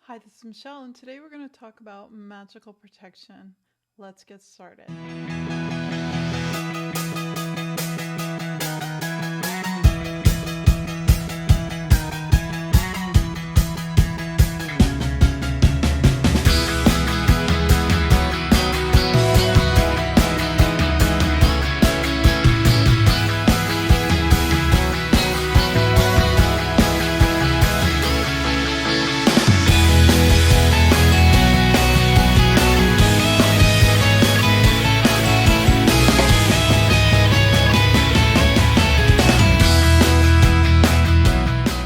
Hi, this is Michelle, and today we're going to talk about magical protection. Let's get started.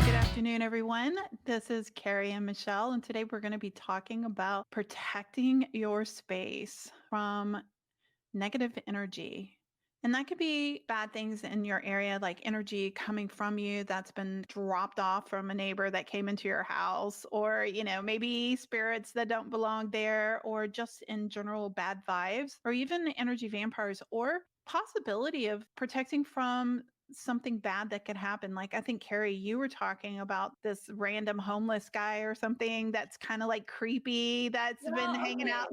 Good afternoon, everyone. This is Carrie and Michelle, and today we're going to be talking about protecting your space from negative energy. And that could be bad things in your area, like energy coming from you that's been dropped off from a neighbor that came into your house, or, maybe spirits that don't belong there, or just in general bad vibes, or even energy vampires, or possibility of protecting from something bad that could happen. Like I think Carrie, you were talking about this random homeless guy or something that's kind of like creepy that's been Well, hanging okay. out.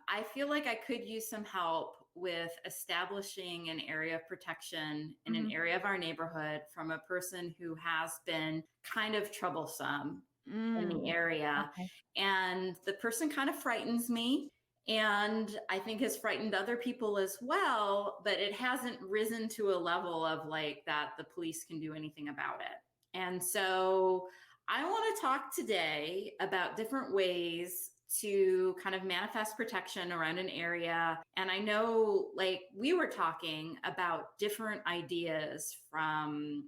I feel like I could use some help with establishing an area of protection in an Mhm. area of our neighborhood from a person who has been kind of troublesome in the Mm, area. okay. And the person kind of frightens me. And I think has frightened other people as well, but it hasn't risen to a level of like that the police can do anything about it. And so I want to talk today about different ways to kind of manifest protection around an area. And I know, like, we were talking about different ideas from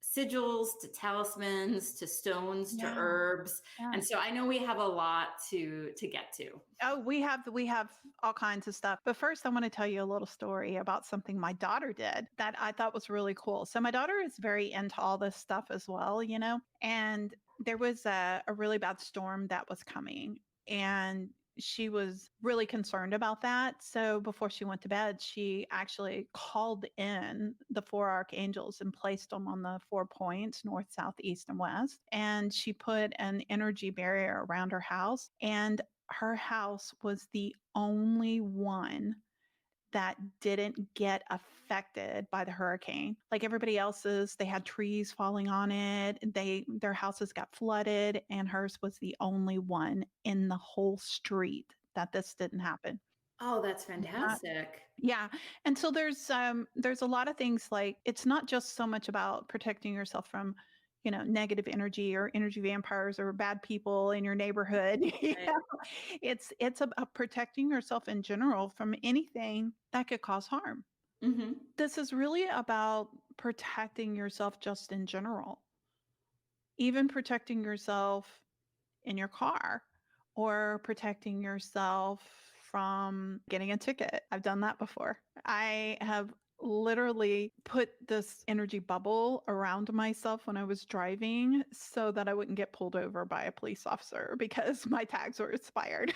sigils to talismans to stones to Yeah, herbs. yeah. And so I know we have a lot to get to. Oh, we have all kinds of stuff. But first I want to tell you a little story about something my daughter did that I thought was really cool. So my daughter is very into all this stuff as well. And there was a really bad storm that was coming, and she was really concerned about that. So before she went to bed, she actually called in the four archangels and placed them on the 4 points, north, south, east, and west. And she put an energy barrier around her house. And her house was the only one that didn't get affected by the hurricane. Like everybody else's, they had trees falling on it. Their houses got flooded, and hers was the only one in the whole street that this didn't happen. Oh, that's Uh, fantastic. yeah. And so there's a lot of things, like it's not just so much about protecting yourself from, negative energy or energy vampires or bad people in your neighborhood. Right. It's about protecting yourself in general from anything that could cause harm. Mm-hmm. This is really about protecting yourself just in general, even protecting yourself in your car or protecting yourself from getting a ticket. I've done that before. I have literally put this energy bubble around myself when I was driving so that I wouldn't get pulled over by a police officer because my tags were expired.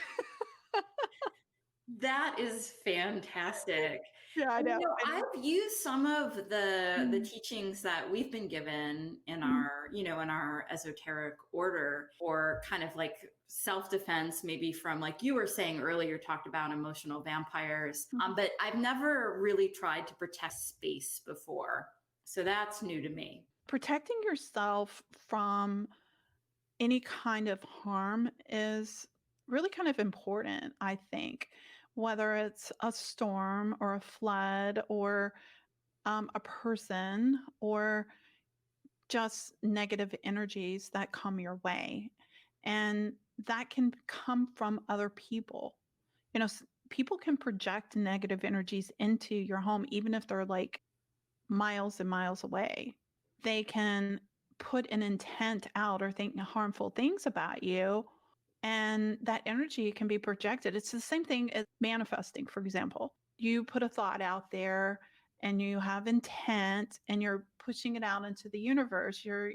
That is fantastic. Yeah, I And, know. I know. I've used some of the Mm, teachings that we've been given in mm, our esoteric order for kind of like self-defense, maybe from like you were saying earlier, talked about emotional vampires. mhm. But I've never really tried to protect space before. So that's new to me. Protecting yourself from any kind of harm is really kind of important, I think, whether it's a storm or a flood or a person or just negative energies that come your way. And that can come from other people. People can project negative energies into your home, even if they're like miles and miles away. They can put an intent out or think harmful things about you, and that energy can be projected. It's the same thing as manifesting, for example. You put a thought out there and you have intent and you're pushing it out into the universe. You're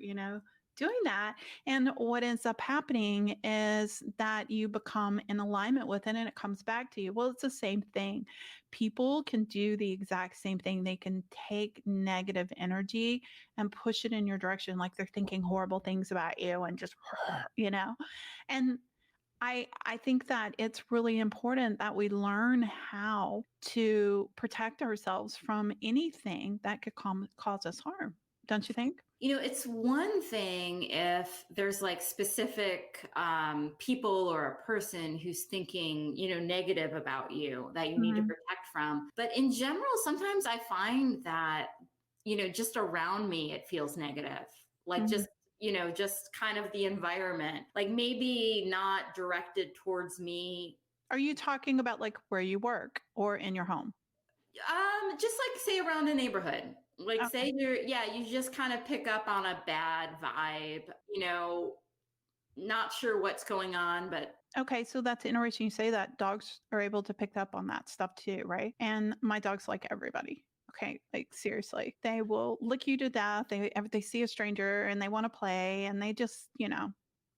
doing that. And what ends up happening is that you become in alignment with it and it comes back to you. Well, it's the same thing. People can do the exact same thing. They can take negative energy and push it in your direction, like they're thinking horrible things about you and just, you know, and I think that it's really important that we learn how to protect ourselves from anything that could cause us harm. Don't you think? It's one thing if there's like specific people or a person who's thinking, negative about you that you need to Mhm, protect from. But in general, sometimes I find that, just around me, it feels negative. Like mhm. just kind of the environment, like maybe not directed towards me. Are you talking about like where you work or in your home? Just like say around the neighborhood. Like Okay. say you just kind of pick up on a bad vibe, not sure what's going on, but Okay, so that's interesting you say that. Dogs are able to pick up on that stuff too, right? And my dog's like everybody. Okay, like seriously, they will lick you to death. They see a stranger and they want to play, and they just,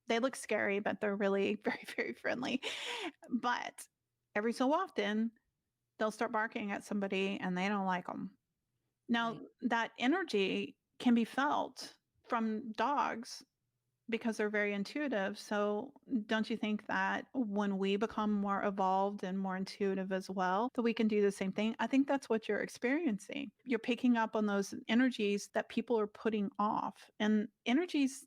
they look scary, but they're really very very friendly. But every so often, they'll start barking at somebody, and they don't like them. Now right. that energy can be felt from dogs because they're very intuitive. So, don't you think that when we become more evolved and more intuitive as well, that we can do the same thing? I think that's what you're experiencing. You're picking up on those energies that people are putting off, and energies.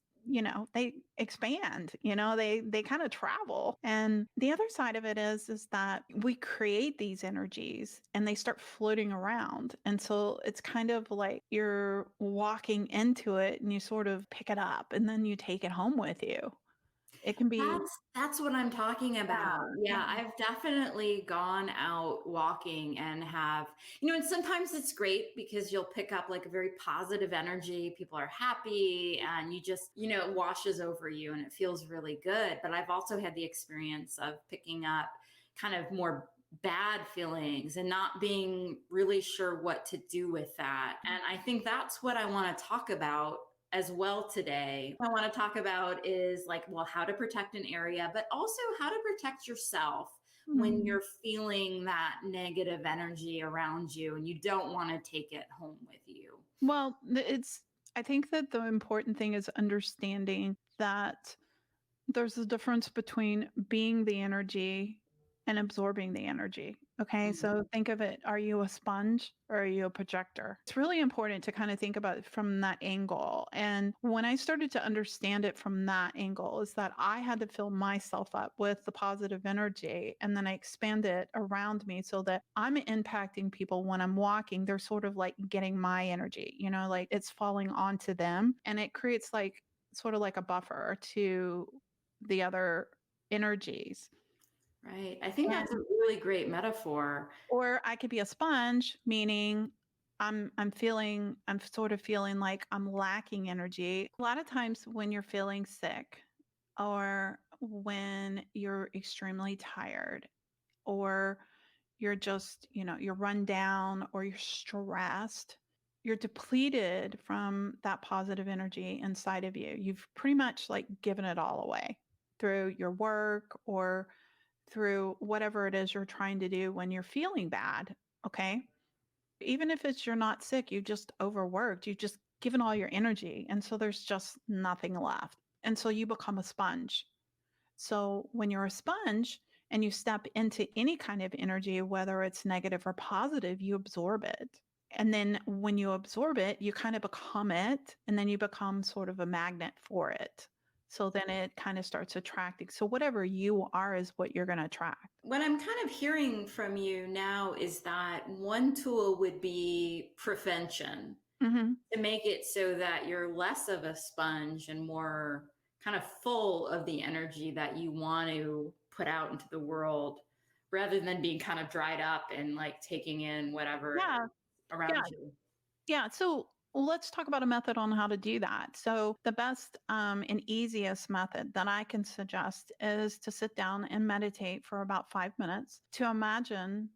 They expand, they kind of travel. And the other side of it is that we create these energies and they start floating around. And so it's kind of like you're walking into it and you sort of pick it up and then you take it home with you. It can be, That's what I'm talking about. yeah, Yeah, I've definitely gone out walking and have, and sometimes it's great because you'll pick up like a very positive energy. People are happy and you just, it washes over you and it feels really good. But I've also had the experience of picking up kind of more bad feelings and not being really sure what to do with that. And I think that's what I want to talk about as well today. What I want to talk about is like, well, how to protect an area, but also how to protect yourself when mm. you're feeling that negative energy around you and you don't want to take it home with you. Well, I think that the important thing is understanding that there's a difference between being the energy and absorbing the energy. Okay. Mhm. So think of it. Are you a sponge or are you a projector? It's really important to kind of think about it from that angle. And when I started to understand it from that angle, is that I had to fill myself up with the positive energy and then I expand it around me so that I'm impacting people when I'm walking. They're sort of like getting my energy, like it's falling onto them. And it creates like sort of like a buffer to the other energies. Right. I think that's a And really great metaphor. or I could be a sponge, meaning I'm sort of feeling like I'm lacking energy. A lot of times when you're feeling sick or when you're extremely tired or you're just, you're run down or you're stressed, you're depleted from that positive energy inside of you. You've pretty much like given it all away through your work or through whatever it is you're trying to do when you're feeling bad. Okay. Even if it's you're not sick, you just overworked, you've just given all your energy. And so there's just nothing left. And so you become a sponge. So when you're a sponge and you step into any kind of energy, whether it's negative or positive, you absorb it. And then when you absorb it, you kind of become it, and then you become sort of a magnet for it. So then it kind of starts attracting. So whatever you are is what you're going to attract. What I'm kind of hearing from you now is that one tool would be prevention, Hmm. to make it so that you're less of a sponge and more kind of full of the energy that you want to put out into the world rather than being kind of dried up and like taking in whatever it Yeah. is around Yeah. you. Yeah. So let's talk about a method on how to do that. So the best and easiest method that I can suggest is to sit down and meditate for about 5 minutes to imagine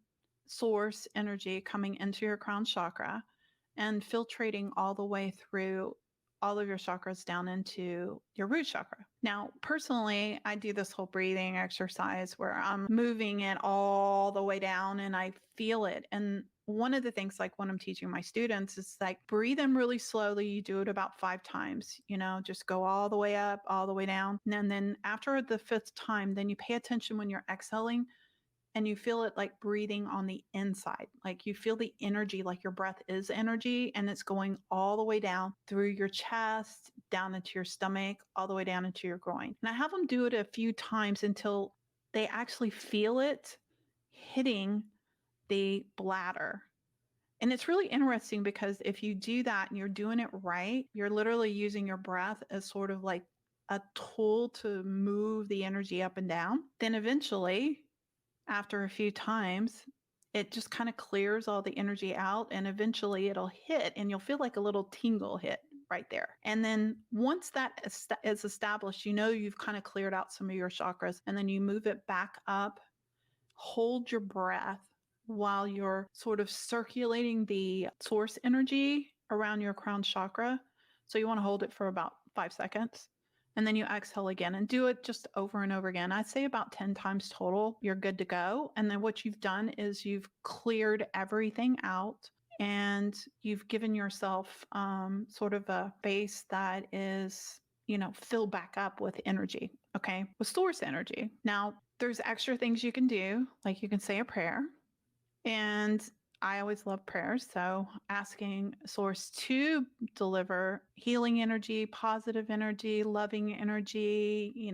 source energy coming into your crown chakra and filtrating all the way through all of your chakras down into your root chakra. Now, personally, I do this whole breathing exercise where I'm moving it all the way down and I feel it. And one of the things, like when I'm teaching my students, is like breathe in really slowly. You do it about 5 times, just go all the way up, all the way down. And then after the 5th time, then you pay attention when you're exhaling and you feel it like breathing on the inside. Like you feel the energy, like your breath is energy and it's going all the way down through your chest, down into your stomach, all the way down into your groin. And I have them do it a few times until they actually feel it hitting the bladder. And it's really interesting because if you do that and you're doing it right, you're literally using your breath as sort of like a tool to move the energy up and down. Then eventually, after a few times, it just kind of clears all the energy out and eventually it'll hit and you'll feel like a little tingle hit right there. And then once that is established, you've kind of cleared out some of your chakras and then you move it back up, hold your breath while you're sort of circulating the source energy around your crown chakra. So you want to hold it for about 5 seconds. And then you exhale again and do it just over and over again. I'd say about 10 times total, you're good to go. And then what you've done is you've cleared everything out and you've given yourself sort of a base that is, filled back up with energy, okay, with source energy. Now, there's extra things you can do, like you can say a prayer. And I always love prayers. So asking source to deliver healing energy, positive energy, loving energy,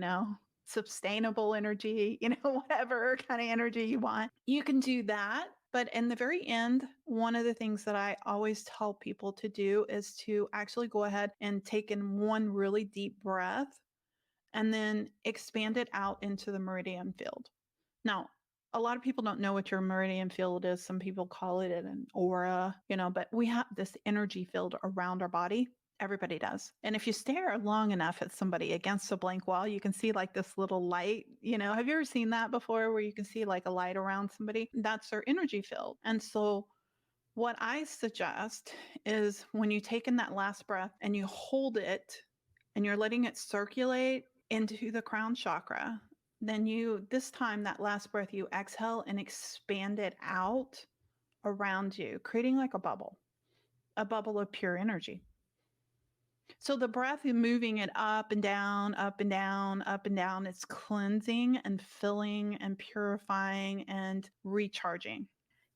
sustainable energy, whatever kind of energy you want. You can do that. But in the very end, one of the things that I always tell people to do is to actually go ahead and take in one really deep breath and then expand it out into the meridian field. Now, a lot of people don't know what your meridian field is. Some people call it an aura, but we have this energy field around our body. Everybody does. And if you stare long enough at somebody against a blank wall, you can see like this little light. Have you ever seen that before where you can see like a light around somebody? That's their energy field. And so what I suggest is when you take in that last breath and you hold it and you're letting it circulate into the crown chakra, then this time, that last breath, you exhale and expand it out around you, creating like a bubble of pure energy. So the breath is moving it up and down, up and down, up and down. It's cleansing and filling and purifying and recharging.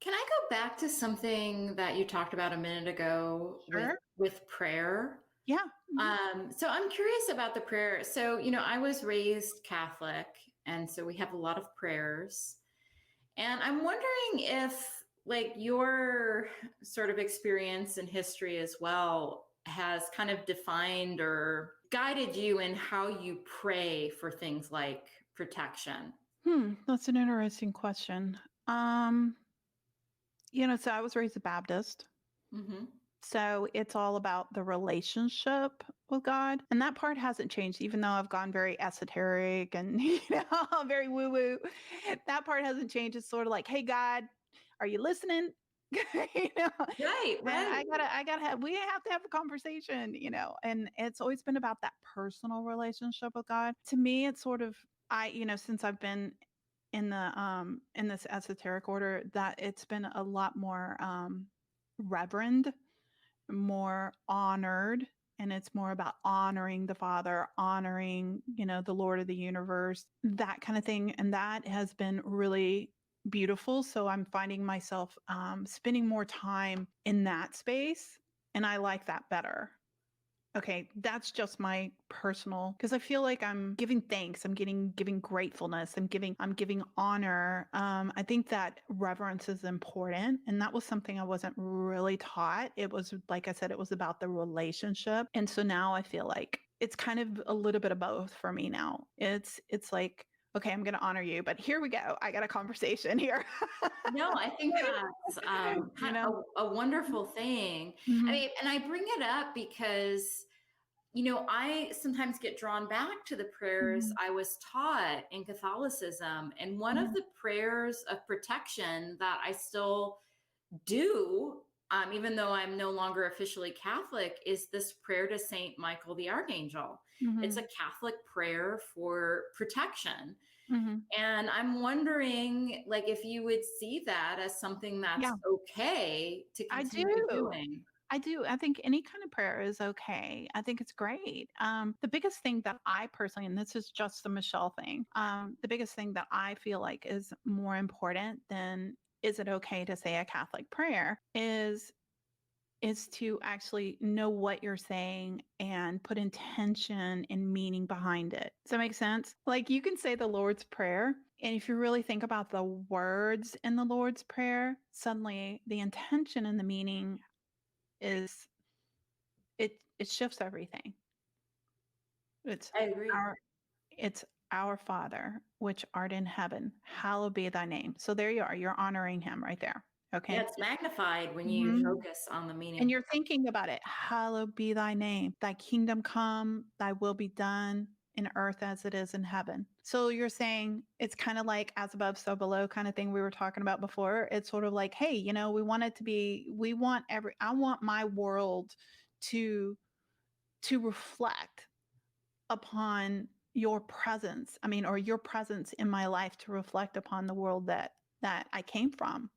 Can I go back to something that you talked about a minute ago Sure. with prayer? Yeah. So I'm curious about the prayer. So, I was raised Catholic, and so we have a lot of prayers. And I'm wondering if like your sort of experience and history as well has kind of defined or guided you in how you pray for things like protection. That's an interesting question. So I was raised a Baptist. Mm-hmm. So it's all about the relationship with God. And that part hasn't changed, even though I've gone very esoteric and, very woo woo. That part hasn't changed. It's sort of like, hey, God, are you listening? Right. We have to have a conversation, and it's always been about that personal relationship with God. To me, it's sort of, since I've been in this esoteric order, that it's been a lot more reverend, more honored, and it's more about honoring the Father, honoring, the Lord of the universe, that kind of thing. And that has been really beautiful. So I'm finding myself spending more time in that space, and I like that better. Okay, that's just my personal, because I feel like I'm giving thanks, I'm giving gratefulness, I'm giving honor. I think that reverence is important, and that was something I wasn't really taught. It was, like I said, it was about the relationship, and so now I feel like it's kind of a little bit of both for me now. It's like, okay, I'm going to honor you, but here we go. I got a conversation here. No, I think that's kind of a wonderful thing. Mm-hmm. I mean, and I bring it up because, I sometimes get drawn back to the prayers I was taught in Catholicism. And one of the prayers of protection that I still do even though I'm no longer officially Catholic, is this prayer to Saint Michael the Archangel. It's a Mhm. Catholic prayer for protection. Mhm. And I'm wondering, like, if you would see that as something that's Yeah, okay to I continue do. doing. I do. I think any kind of prayer is okay. I think it's great. The biggest thing that I personally, and this is just the Michelle thing, the biggest thing that I feel like is more important than is it okay to say a Catholic prayer is to actually know what you're saying and put intention and meaning behind it. Does that make sense? Like you can say the Lord's Prayer, and if you really think about the words in the Lord's Prayer, suddenly the intention and the meaning is it shifts everything. It's I agree. our it's our Father which art in heaven, hallowed be thy name. So there you are. You're honoring him right there. Yeah, Okay. it's magnified when you Mhm. focus on the And meaning. you're thinking about it. Hallowed be thy name. Thy kingdom come, thy will be done in earth as it is in heaven. So you're saying it's kind of like as above, so below kind of thing we were talking about before. It's sort of like, hey, we want it to be, I want my world to reflect upon your presence. I mean, or your presence in my life to reflect upon the world that I came from.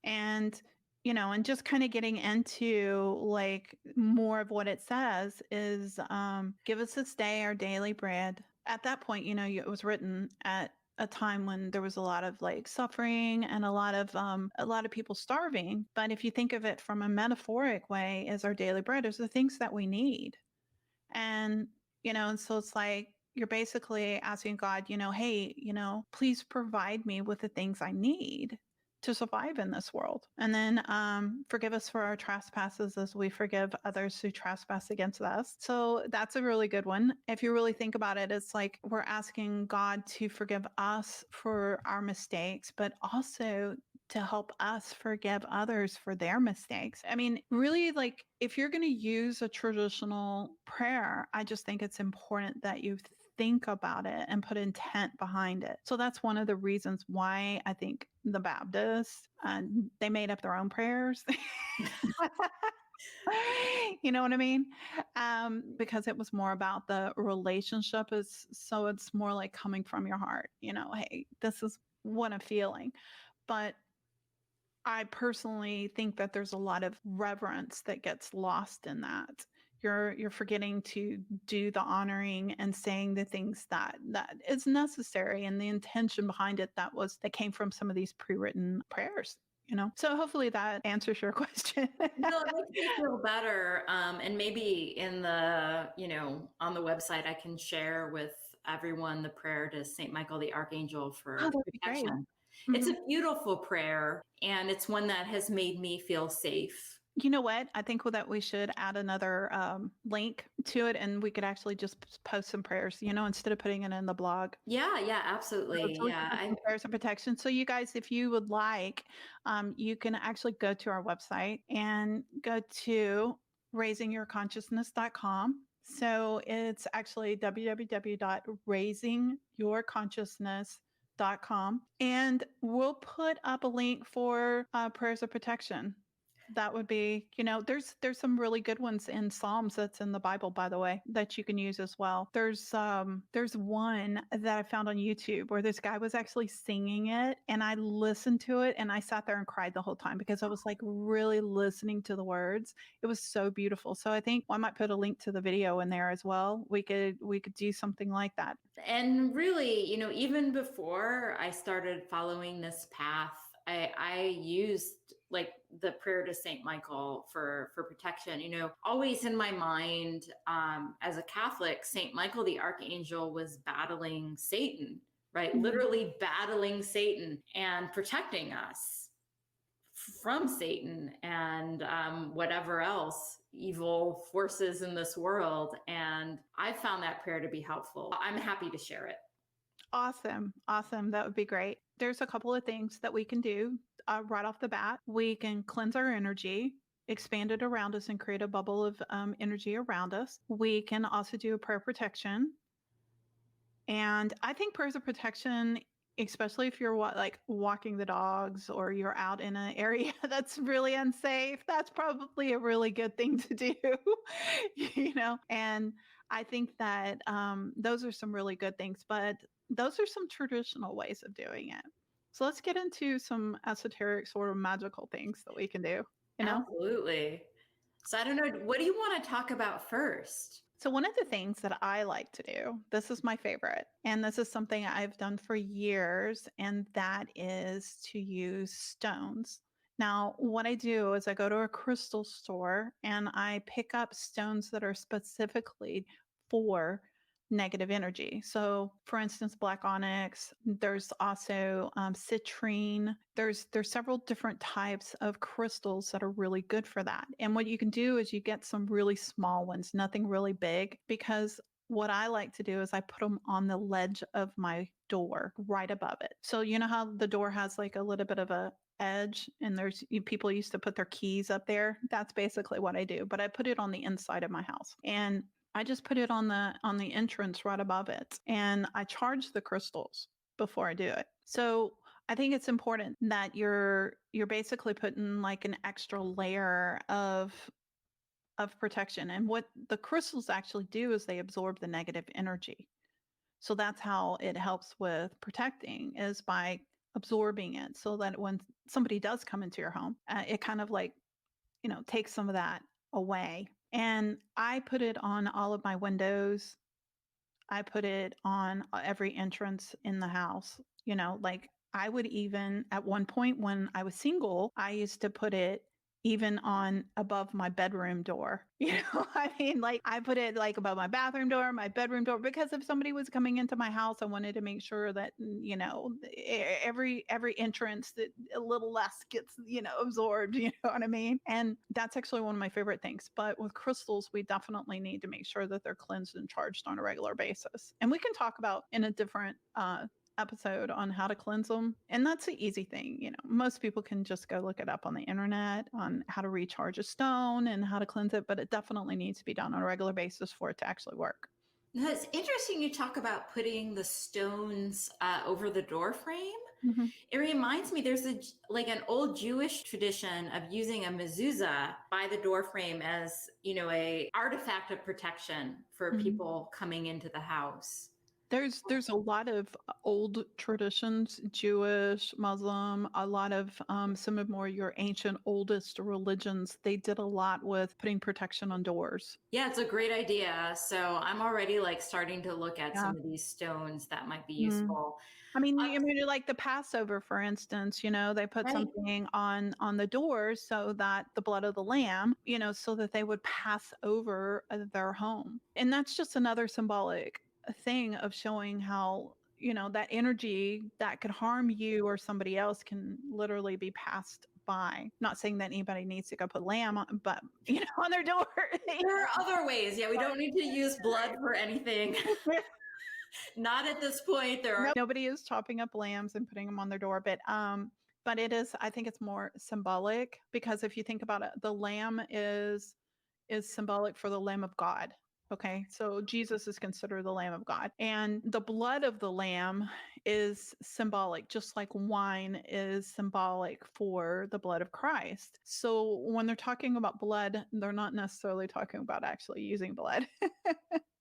And and just kind of getting into like more of what it says is give us this day our daily bread. At that point, it was written at a time when there was a lot of like suffering and a lot of people starving. But if you think of it from a metaphoric way, as our daily bread is the things that we need. And, and so it's like you're basically asking God, hey, please provide me with the things I need to survive in this world. And then forgive us for our trespasses as we forgive others who trespass against us. So that's a really good one. If you really think about it, it's like we're asking God to forgive us for our mistakes, but also to help us forgive others for their mistakes. I mean, really, like if you're going to use a traditional prayer, I just think it's important that you think about it and put intent behind it. So that's one of the reasons why I think the Baptists, they made up their own prayers. You know what I mean? Because it was more about the relationship is so it's more like coming from your heart, hey, this is what I'm feeling. But I personally think that there's a lot of reverence that gets lost in that. You're forgetting to do the honoring and saying the things that is necessary and the intention behind it that came from some of these pre-written prayers. So hopefully that answers your question. No, it makes me feel better. And maybe on the website, I can share with everyone the prayer to Saint Michael the Archangel Oh, for that'd be great. protection. It's Mhm. a beautiful prayer, and it's one that has made me feel safe. You know what? I think that we should add another link to it, and we could actually just post some prayers, instead of putting it in the blog. Yeah, So absolutely. we can Yeah, put some prayers of protection. So you guys, if you would like, you can actually go to our website and go to raisingyourconsciousness.com. So it's actually www.raisingyourconsciousness.com. And we'll put up a link for prayers of protection. That would be, there's some really good ones in Psalms that's in the Bible, by the way, that you can use as well. There's one that I found on YouTube where this guy was actually singing it, and I listened to it and I sat there and cried the whole time because I was like really listening to the words. It was so beautiful. So I think I might put a link to the video in there as well. We could do something like that. and really, even before I started following this path, I used like the prayer to Saint Michael for protection. Always in my mind, as a Catholic, Saint Michael the Archangel was battling Satan, right? Mhm. Literally battling Satan and protecting us from Satan and whatever else evil forces in this world. And I found that prayer to be helpful. I'm happy to share it. Awesome. Awesome. That would be great. There's a couple of things that we can do right off the bat. We can cleanse our energy, expand it around us, and create a bubble of energy around us. We can also do a prayer protection. And I think prayers of protection especially if you're like walking the dogs or you're out in an area that's really unsafe, that's probably a really good thing to do. And I think that those are some really good things, but those are some traditional ways of doing it. So let's get into some esoteric sort of magical things that we can do. Absolutely. So I don't know, what do you want to talk about first? So one of the things that I like to do, this is my favorite, and this is something I've done for years, and that is to use stones. Now, what I do is I go to a crystal store and I pick up stones that are specifically for negative energy. So, for instance, black onyx. There's also citrine. There's several different types of crystals that are really good for that. And what you can do is you get some really small ones, nothing really big, because what I like to do is I put them on the ledge of my door right above it. So you know how the door has like a little bit of a edge and people used to put their keys up there. That's basically what I do, but I put it on the inside of my house. And I just put it on the entrance right above it, and I charge the crystals before I do it. So I think it's important that you're basically putting like an extra layer of protection. And what the crystals actually do is they absorb the negative energy. So that's how it helps with protecting, is by absorbing it, so that when somebody does come into your home, it kind of like takes some of that away. And I put it on all of my windows. I put it on every entrance in the house. Like I would even, at one point when I was single, I used to put it even on above my bedroom door. I mean, like I put it like above my bathroom door, my bedroom door, because if somebody was coming into my house, I wanted to make sure that, every entrance that a little less gets, absorbed, you know what I mean? And that's actually one of my favorite things. But with crystals, we definitely need to make sure that they're cleansed and charged on a regular basis. And we can talk about in a different episode on how to cleanse them. And that's an easy thing. Most people can just go look it up on the internet on how to recharge a stone and how to cleanse it, but it definitely needs to be done on a regular basis for it to actually work. Now, it's interesting you talk about putting the stones over the door frame. Mm-hmm. It reminds me, there's an old Jewish tradition of using a mezuzah by the door frame as, a artifact of protection for people coming into the house. There's a lot of old traditions, Jewish, Muslim, a lot of some of more your ancient, oldest religions. They did a lot with putting protection on doors. Yeah, it's a great idea. So I'm already like starting to look at some of these stones that might be useful. I mean, like the Passover, for instance, they put something on the doors so that the blood of the lamb, so that they would pass over their home. And that's just another symbolic thing of showing how that energy that could harm you or somebody else can literally be passed by. Not saying that anybody needs to go put lamb on, but on their door. There are other ways. Yeah, we don't need to use blood for anything. Not at this point. Nobody is chopping up lambs and putting them on their door, but it is, I think it's more symbolic, because if you think about it, the lamb is symbolic for the Lamb of God. Okay, so Jesus is considered the Lamb of God. And the blood of the lamb is symbolic, just like wine is symbolic for the blood of Christ. So when they're talking about blood, they're not necessarily talking about actually using blood.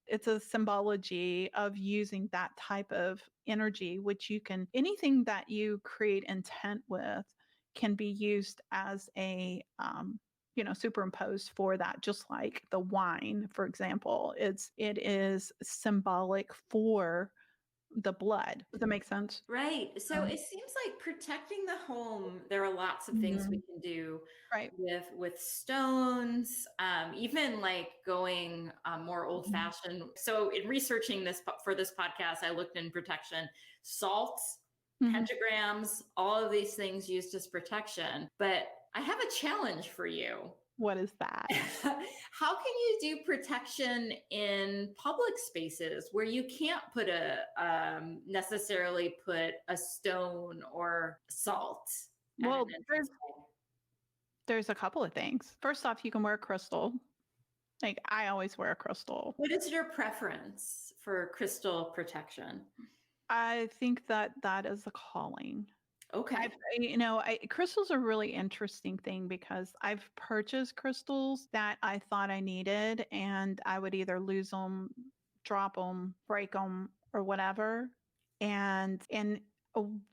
It's a symbology of using that type of energy, which anything that you create intent with can be used as a superimposed for that. Just like the wine, for example, it is symbolic for the blood. Does that make sense? Right. So it seems like protecting the home, there are lots of things we can do with stones, even like going more old fashioned. So in researching this for this podcast, I looked in protection, salts, pentagrams, all of these things used as protection. But I have a challenge for you. What is that? How can you do protection in public spaces where you can't necessarily put a stone or salt? Well, there's a couple of things. First off, you can wear a crystal. Like I always wear a crystal. What is your preference for crystal protection? I think that that is a calling. Okay. Crystals are a really interesting thing because I've purchased crystals that I thought I needed, and I would either lose them, drop them, break them, or whatever. And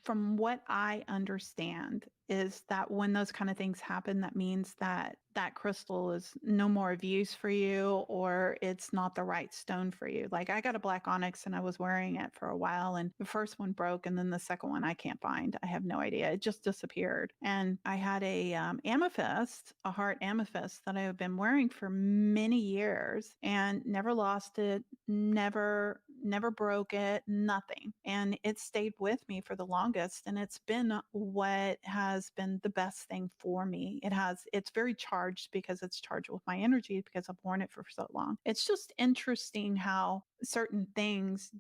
from what I understand is that when those kind of things happen, that means that that crystal is no more of use for you, or it's not the right stone for you. Like I got a black onyx and I was wearing it for a while, and the first one broke, and then the second one I can't find. I have no idea. It just disappeared. And I had a amethyst, a heart amethyst that I have been wearing for many years and never lost it, never broke it, nothing. And it stayed with me for the longest, and it's been what has been the best thing for me. It's very charged because it's charged with my energy because I've worn it for so long. It's just interesting how certain things,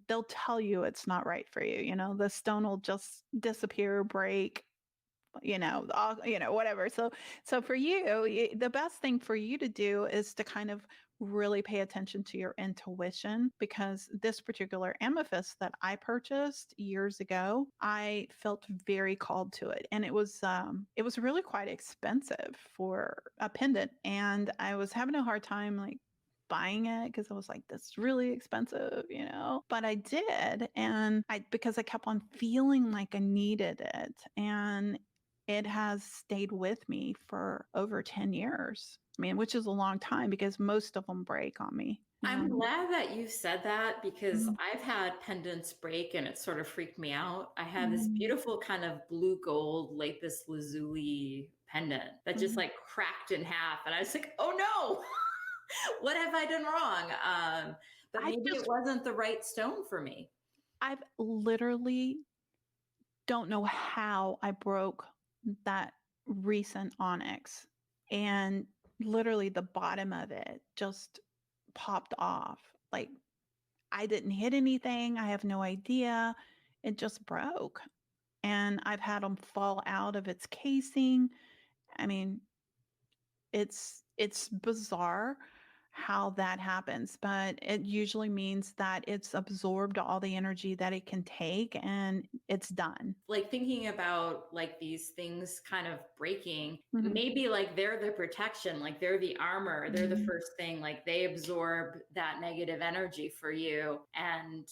they'll tell you it's not right for you. The stone will just disappear, break, whatever. So for you, the best thing for you to do is to kind of really pay attention to your intuition, because this particular amethyst that I purchased years ago, I felt very called to it, and it was really quite expensive for a pendant, and I was having a hard time like buying it because I was like, this is really expensive. But I did, and because I kept on feeling like I needed it, and it has stayed with me for over 10 years. I mean, which is a long time because most of them break on me. I'm glad that you said that because Mm, I've had pendants break and it sort of freaked me out. I had this mm, beautiful kind of blue gold lapis lazuli pendant that just mm. like cracked in half. And I was like, oh no, what have I done wrong? But I maybe it just, wasn't the right stone for me. I've literally don't know how I broke that recent onyx. And literally the bottom of it just popped off. Like I didn't hit anything. I have no idea. It just broke. And I've had them fall out of its casing. I mean, it's bizarre how that happens, but it usually means that it's absorbed all the energy that it can take and it's done. Like thinking about like these things kind of breaking, Mhm. maybe like they're the protection, like they're the armor, they're the Mhm. first thing, like they absorb that negative energy for you. And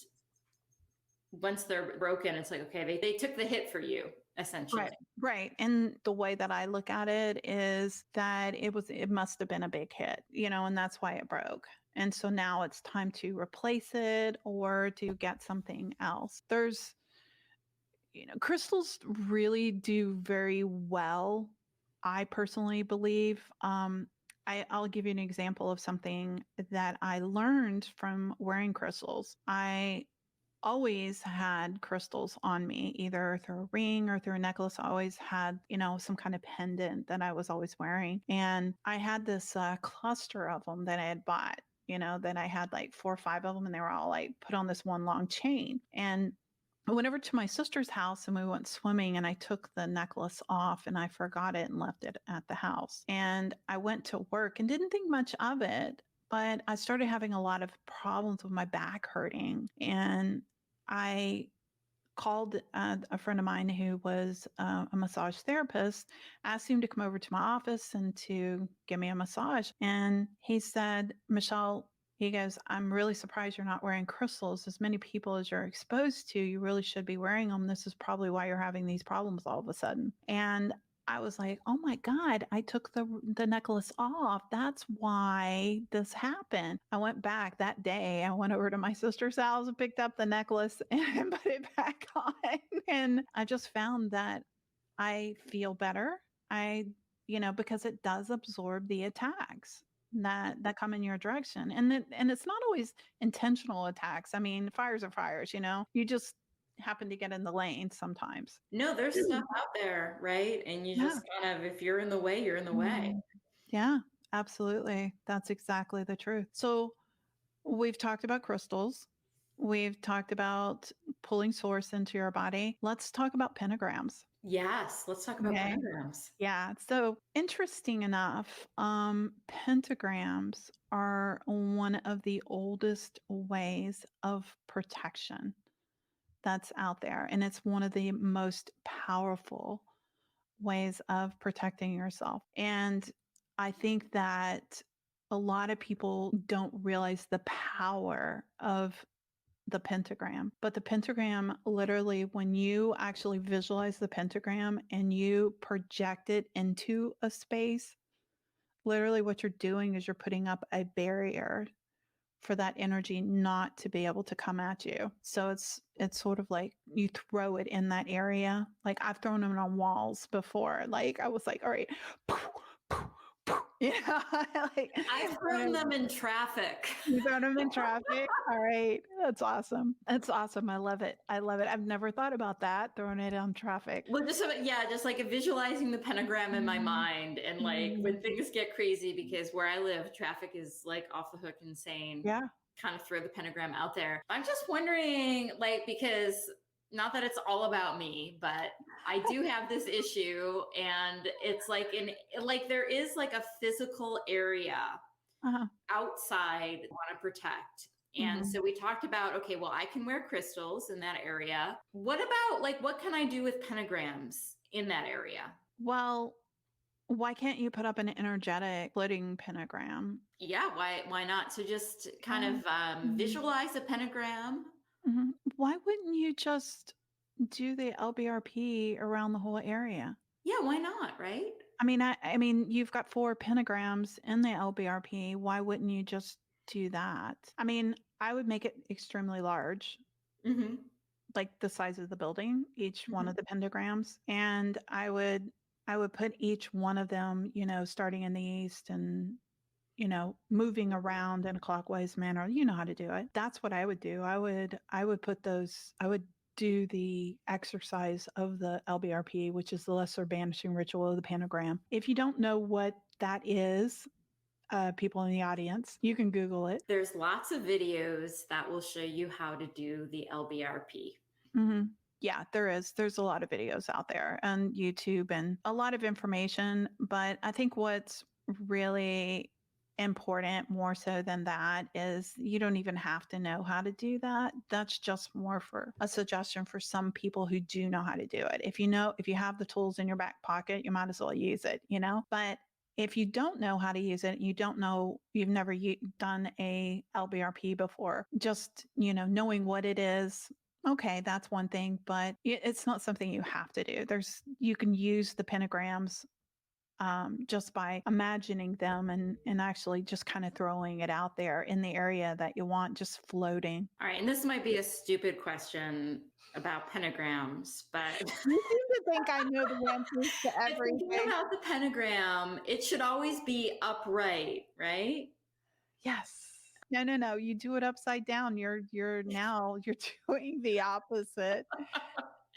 once they're broken, it's like, okay, they took the hit for you, Right. essentially. Right. And the way that I look at it is that it must have been a big hit, and that's why it broke. And so now it's time to replace it or to get something else. Crystals really do very well, I personally believe. I'll give you an example of something that I learned from wearing crystals. I always had crystals on me, either through a ring or through a necklace. I always had, some kind of pendant that I was always wearing. And I had this cluster of them that I had bought, that I had like 4 or 5 of them, and they were all like put on this one long chain. And I went over to my sister's house and we went swimming, and I took the necklace off and I forgot it and left it at the house. And I went to work and didn't think much of it, but I started having a lot of problems with my back hurting. And I called a friend of mine who was a massage therapist, asked him to come over to my office and to give me a massage. And he said, Michelle, he goes, I'm really surprised you're not wearing crystals. As many people as you're exposed to, you really should be wearing them. This is probably why you're having these problems all of a sudden. And I was like, oh my God, I took the necklace off. That's why this happened. I went back that day. I went over to my sister's house and picked up the necklace and put it back on. And I just found that I feel better. Because it does absorb the attacks that come in your direction. And it's not always intentional attacks. I mean, fires are fires. You just happen to get in the lane sometimes. No, there's stuff out there, right? And you Yeah. just kind of, if you're in the way, you're in the way. Mhm. Yeah, absolutely. That's exactly the truth. So we've talked about crystals. We've talked about pulling source into your body. Let's talk about pentagrams. Yes, let's talk about Okay. pentagrams. Yeah. So interesting enough, pentagrams are one of the oldest ways of protection. that's out there. And it's one of the most powerful ways of protecting yourself. And I think that a lot of people don't realize the power of the pentagram. But the pentagram, literally, when you actually visualize the pentagram and you project it into a space, literally what you're doing is you're putting up a barrier for that energy not to be able to come at you. So it's sort of like you throw it in that area. Like I've thrown them on walls before. Like I was like, all right, yeah, like I've thrown them in traffic. you thrown them in traffic. All right, that's awesome. That's awesome. I love it. I love it. I've never thought about that. Throwing it on traffic. Well, just like visualizing the pentagram in my mind, and like when things get crazy, because where I live, traffic is like off the hook insane. Yeah. Kind of throw the pentagram out there. I'm just wondering, like, because not that it's all about me, but I do have this issue, and it's like there is like a physical area outside I want to protect. And so we talked about, okay, well, I can wear crystals in that area. What about like, what can I do with pentagrams in that area? Well, why can't you put up an energetic floating pentagram? Yeah, why not? So just kind of visualize a pentagram. Why wouldn't you just do the LBRP around the whole area? Yeah, why not, right? I mean, you've got 4 pentagrams in the LBRP. Why wouldn't you just do that? I mean, I would make it extremely large, like the size of the building, each one of the pentagrams, and I would put each one of them, starting in the east and moving around in a clockwise manner. You know how to do it. That's what I would do. I would put those. I would do the exercise of the LBRP, which is the lesser banishing ritual of the pentagram. If you don't know what that is, people in the audience, you can Google it. There's lots of videos that will show you how to do the LBRP. Yeah, there is. There's a lot of videos out there on YouTube and a lot of information. But I think what's really important more so than that is you don't even have to know how to do that. That's just more for a suggestion for some people who do know how to do it. If you have the tools in your back pocket, you might as well use it, But if you don't know how to use it, you've never done a LBRP before, just, knowing what it is, okay, that's one thing, but it's not something you have to do. You can use the pentagrams just by imagining them and actually just kind of throwing it out there in the area that you want, just floating. All right, and this might be a stupid question about pentagrams, but you seem to think I know the answers to everything. Thinking about the pentagram, it should always be upright, right? Yes. No. You do it upside down. You're doing the opposite.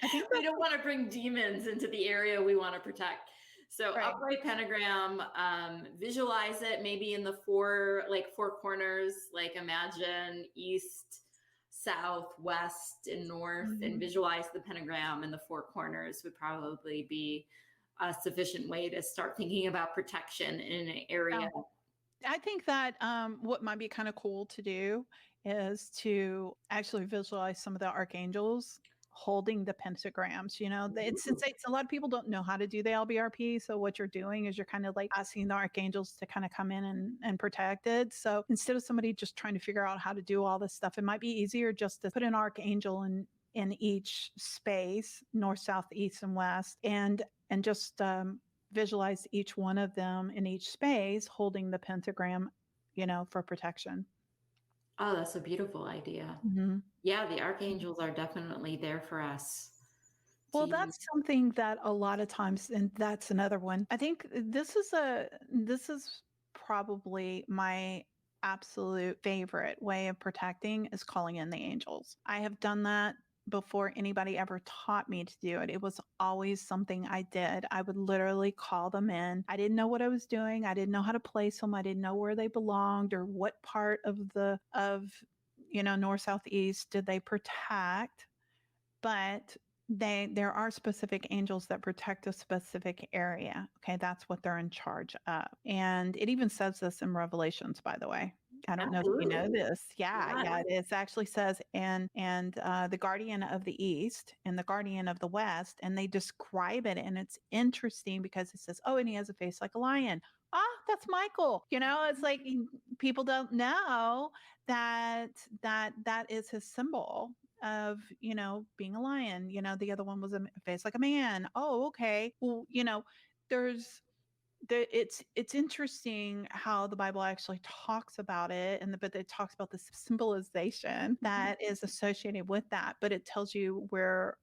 I think we don't want to bring demons into the area we want to protect. So upright pentagram, visualize it maybe in the four corners, like imagine east, south, west, and north, and visualize the pentagram in the 4 corners would probably be a sufficient way to start thinking about protection in an area. I think that what might be kind of cool to do is to actually visualize some of the archangels holding the pentagrams. Since a lot of people don't know how to do the LBRP, so what you're doing is you're kind of like asking the archangels to kind of come in and protect it. So instead of somebody just trying to figure out how to do all this stuff, it might be easier just to put an archangel in each space, north, south, east, and west, and just visualize each one of them in each space holding the pentagram, for protection. Oh, that's a beautiful idea. Yeah, the archangels are definitely there for us. Well, that's something that a lot of times, and that's another one. I think this is probably my absolute favorite way of protecting is calling in the angels. I have done that before anybody ever taught me to do it. It was always something I did. I would literally call them in. I didn't know what I was doing. I didn't know how to place them. I didn't know where they belonged or what part of north, south, east did they protect. But there are specific angels that protect a specific area. Okay, that's what they're in charge of. And it even says this in Revelations, by the way. I don't know if you know Absolutely. this. Yeah, Yeah. yeah, it actually says, and the guardian of the east and the guardian of the west, and they describe it, and it's interesting because it says, oh, and he has a face like a lion. Ah, that's Michael. It's like people don't know that that is his symbol of being a lion. The other one was a face like a man. Oh, okay. Well, there's it's interesting how the Bible actually talks about it, but it talks about the symbolization Mhm. that is associated with that, but it tells you where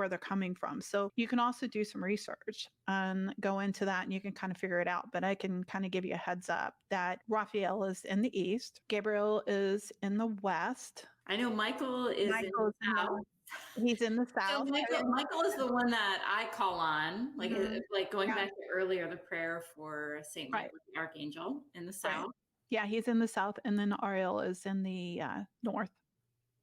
they're coming from. So you can also do some research and go into that, and you can kind of figure it out. But I can kind of give you a heads up that Raphael is in the east, Gabriel is in the west, I know Michael is in Michael the is in the South. he's in the So south. Michael is the one that I call on, Mhm. like going Yeah, back to earlier, the prayer for Saint right, Michael the Archangel in the right. South. Yeah, he's in the south, and then Ariel is in the north.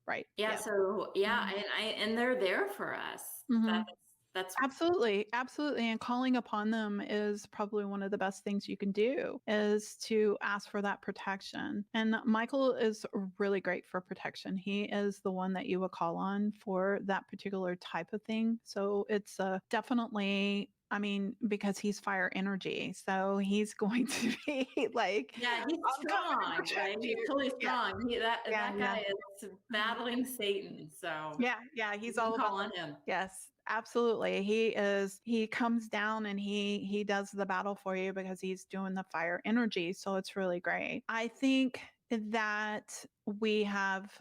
Right. Yeah, Yeah. so yeah, Mhm. and they're there for us. Mhm. That's Absolutely, absolutely, and calling upon them is probably one of the best things you can do, is to ask for that protection. And Michael is really great for protection. He is the one that you would call on for that particular type of thing. So it's definitely, I mean, because he's fire energy, so he's going to be like, yeah, he's I'm coming to strong, right? protect He's you. totally Yeah, strong. yeah, That yeah. guy is Mhm. battling Satan, so Yeah, yeah, you he's can all about call on him. yes, absolutely. He comes down and he does the battle for you because he's doing the fire energy, so it's really great. I think that we have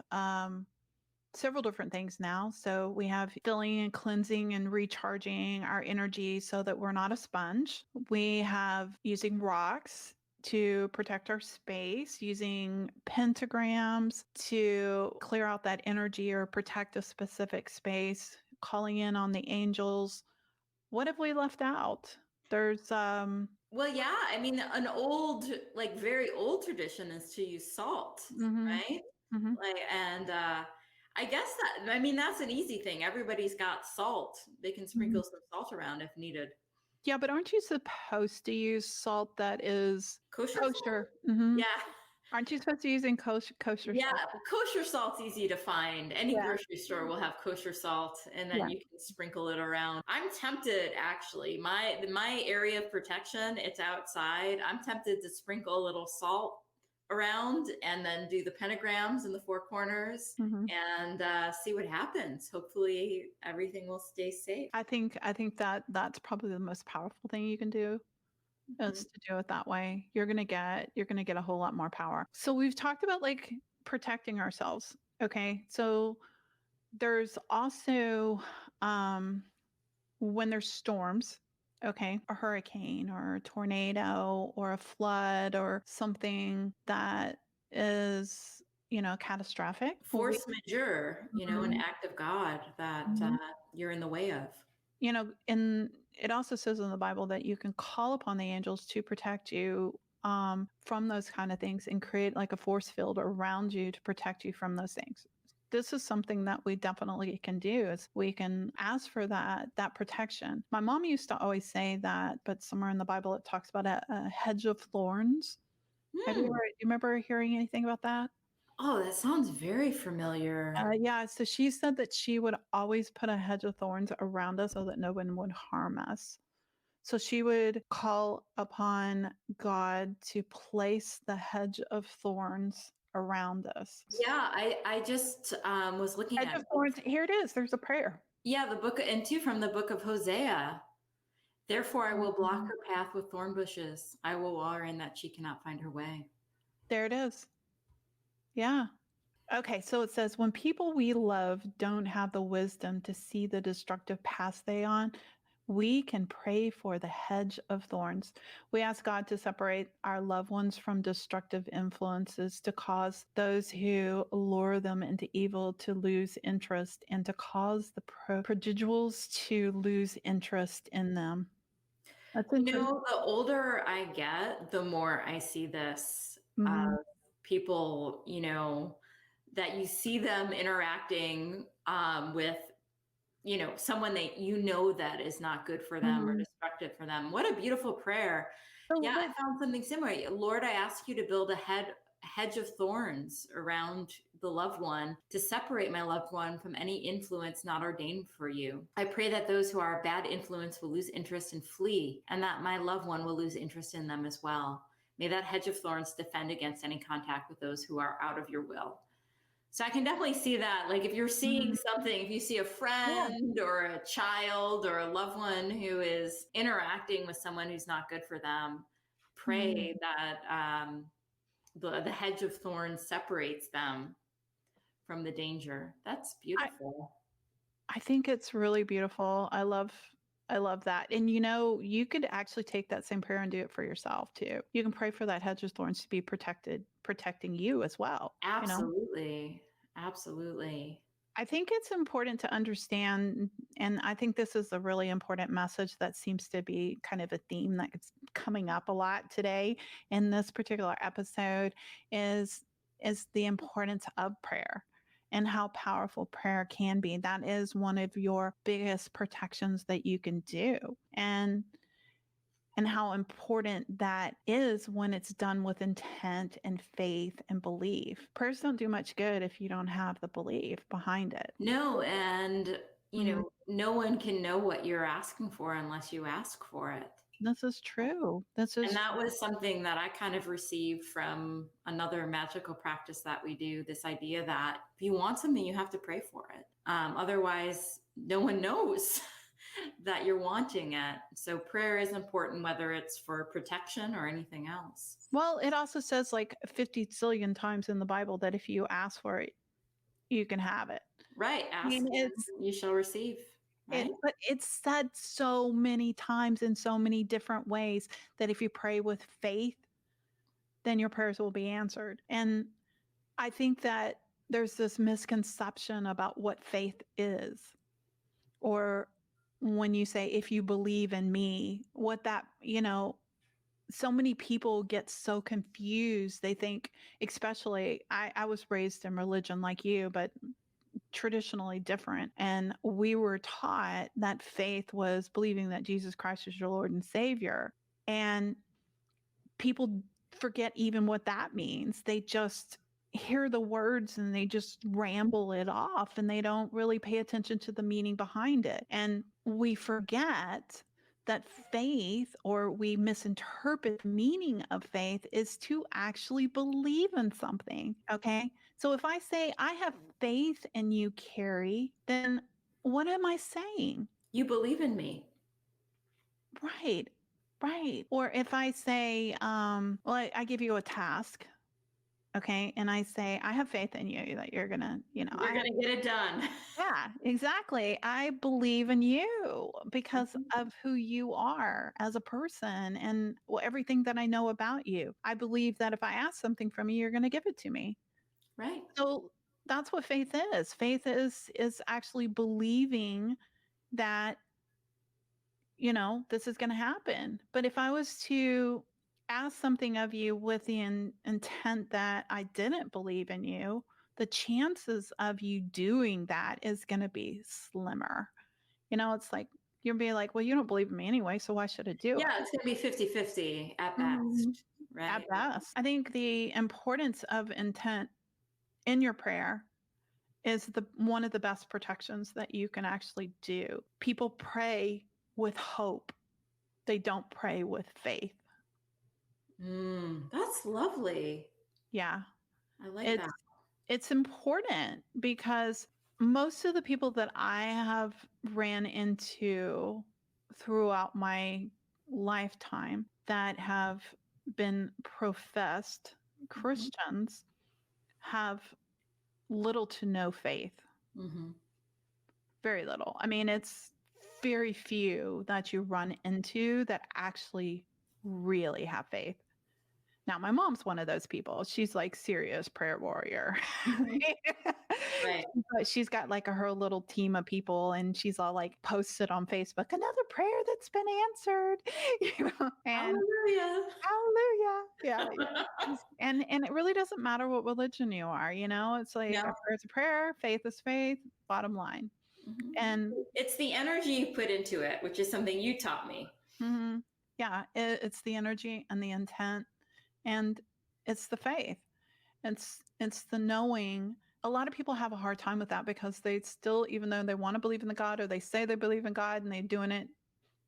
several different things now. So we have filling and cleansing and recharging our energy so that we're not a sponge. We have using rocks to protect our space, using pentagrams to clear out that energy or protect a specific space, calling in on the angels. What have we left out? There's Well, yeah, I mean, an old, like very old tradition is to use salt, mhm, right? mhm, Like, and I guess that, I mean, that's an easy thing. Everybody's got salt. They can mhm. sprinkle some salt around if needed. Yeah, but aren't you supposed to use salt that is Kosher salt? kosher? Mhm. Yeah. Aren't you supposed to use kosher Yeah, salt? kosher salt's easy to find. Any Yeah, grocery store will have kosher salt, and then yeah. you can sprinkle it around. I'm tempted, actually. My area of protection, it's outside. I'm tempted to sprinkle a little salt around, and then do the pentagrams in the four corners, Mhm. and see what happens. Hopefully, everything will stay safe. I think that that's probably the most powerful thing you can do Mhm. is to do it that way. You're gonna get a whole lot more power. So we've talked about like protecting ourselves. Okay. So there's also um when there's storms, okay, a hurricane or a tornado or a flood or something that is, catastrophic. We Force majeure, an Mhm, act of God that mhm. you're in the way of. And it also says in the Bible that you can call upon the angels to protect you from those kind of things and create like a force field around you to protect you from those things. This is something that we definitely can do is we can ask for that protection. My mom used to always say that, but somewhere in the Bible it talks about a hedge of thorns. Hmm. Do you remember hearing anything about that? Oh, that sounds very familiar. Yeah, so she said that she would always put a hedge of thorns around us so that no one would harm us. So she would call upon God to place the hedge of thorns around us. Yeah, I just was looking Hedge at of thorns, here it is. There's a prayer. yeah, the book and two from the book of Hosea. Therefore I will block Mhm. her path with thorn bushes. I will wall her in that she cannot find her way. There it is. Yeah. Okay, so it says, when people we love don't have the wisdom to see the destructive paths they on, we can pray for the hedge of thorns. We ask God to separate our loved ones from destructive influences, to cause those who lure them into evil to lose interest, and to cause the prodigals to lose interest in them. That's interesting. The older I get, the more I see this Hmm. people, that you see them interacting with, someone that that is not good for them or Hmm. destructive for them. What a beautiful prayer. So, Yeah, but I found something similar. Lord, I ask you to build a hedge of thorns around the loved one to separate my loved one from any influence not ordained for you. I pray that those who are a bad influence will lose interest and flee, and that my loved one will lose interest in them as well. May that hedge of thorns defend against any contact with those who are out of your will. So I can definitely see that. Like if you're seeing something, if you see a friend or a child or a loved one who is interacting with someone who's not good for them, pray that the hedge of thorns separates them from the danger. That's beautiful. I think it's really beautiful. I love that. And you could actually take that same prayer and do it for yourself too. You can pray for that hedge of thorns to be protecting you as well. Absolutely. Absolutely. I think it's important to understand, and I think this is a really important message that seems to be kind of a theme that's coming up a lot today in this particular episode is the importance of prayer and how powerful prayer can be. That is one of your biggest protections that you can do. And how important that is when it's done with intent and faith and belief. Prayers don't do much good if you don't have the belief behind it. No, and no one can know what you're asking for unless you ask for it. This is true. And that was something that I kind of received from another magical practice that we do, this idea that if you want something, you have to pray for it. Otherwise, no one knows that you're wanting it. So prayer is important, whether it's for protection or anything else. Well, it also says like 50 zillion times in the Bible that if you ask for it, you can have it. Right. Ask and you shall receive. Right? But it's said so many times in so many different ways that if you pray with faith, then your prayers will be answered. And I think that there's this misconception about what faith is, or when you say, if you believe in me, what that, so many people get so confused. They think, especially, I was raised in religion like you, but traditionally different. And we were taught that faith was believing that Jesus Christ is your Lord and Savior. And people forget even what that means. They just hear the words and they just ramble it off, and they don't really pay attention to the meaning behind it. And we forget that faith, or we misinterpret the meaning of faith, is to actually believe in something. Okay. So if I say I have faith in you, Carrie, then what am I saying? You believe in me. Right. Right. Or if I say, well, I give you a task. Okay. And I say, I have faith in you that you're going to, you're going to get it done. Yeah, exactly. I believe in you because of who you are as a person and everything that I know about you. I believe that if I ask something from you, you're going to give it to me. Right. So that's what faith is. Faith is actually believing that, this is going to happen. But if I was to ask something of you with the intent that I didn't believe in you, the chances of you doing that is going to be slimmer. It's like, you'll be like, well, you don't believe in me anyway, so why should I do it? Yeah, it's going to be 50-50 at best. Right. At best. I think the importance of intent in your prayer is one of the best protections that you can actually do. People pray with hope. They don't pray with faith. That's lovely. Yeah. I like that. It's important because most of the people that I have ran into throughout my lifetime that have been professed Christians have little to no faith. Very little. I mean, it's very few that you run into that actually really have faith. Now, my mom's one of those people. She's like serious prayer warrior. Right. But she's got like her little team of people, and she's all like posted on Facebook, another prayer that's been answered. And hallelujah. Yeah. And it really doesn't matter what religion you are, it's like a prayer is a prayer, faith is faith, bottom line. And it's the energy you put into it, which is something you taught me. Yeah, it's the energy and the intent. And it's the faith. It's the knowing. A lot of people have a hard time with that because they still, even though they want to believe in the God or they say they believe in God and they're doing it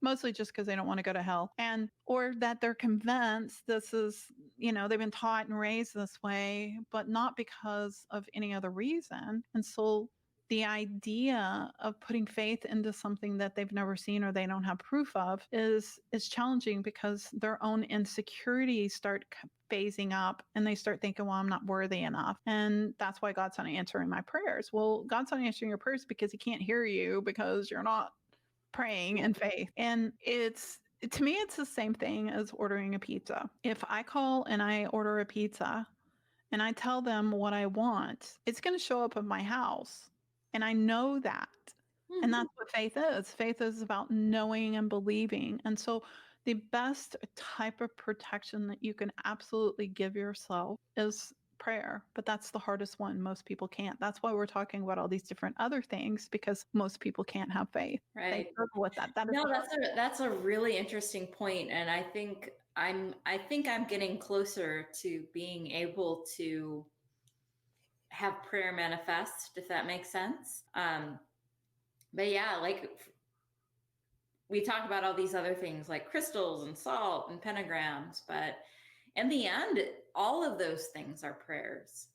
mostly just because they don't want to go to hell, and or that they're convinced this is, they've been taught and raised this way, but not because of any other reason. And so the idea of putting faith into something that they've never seen or they don't have proof of is challenging because their own insecurities start phasing up and they start thinking, well, I'm not worthy enough. And that's why God's not answering my prayers. Well, God's not answering your prayers because he can't hear you because you're not praying in faith. And to me, it's the same thing as ordering a pizza. If I call and I order a pizza and I tell them what I want, it's going to show up at my house. And I know that. And that's what faith is. Faith is about knowing and believing. And so the best type of protection that you can absolutely give yourself is prayer, but that's the hardest one. Most people can't. That's why we're talking about all these different other things, because most people can't have faith. Right. They struggle with that. That is no, that's a really interesting point, and I think I'm getting closer to being able to have prayer manifest, if that makes sense. But yeah, like we talk about all these other things like crystals and salt and pentagrams, but in the end, all of those things are prayers.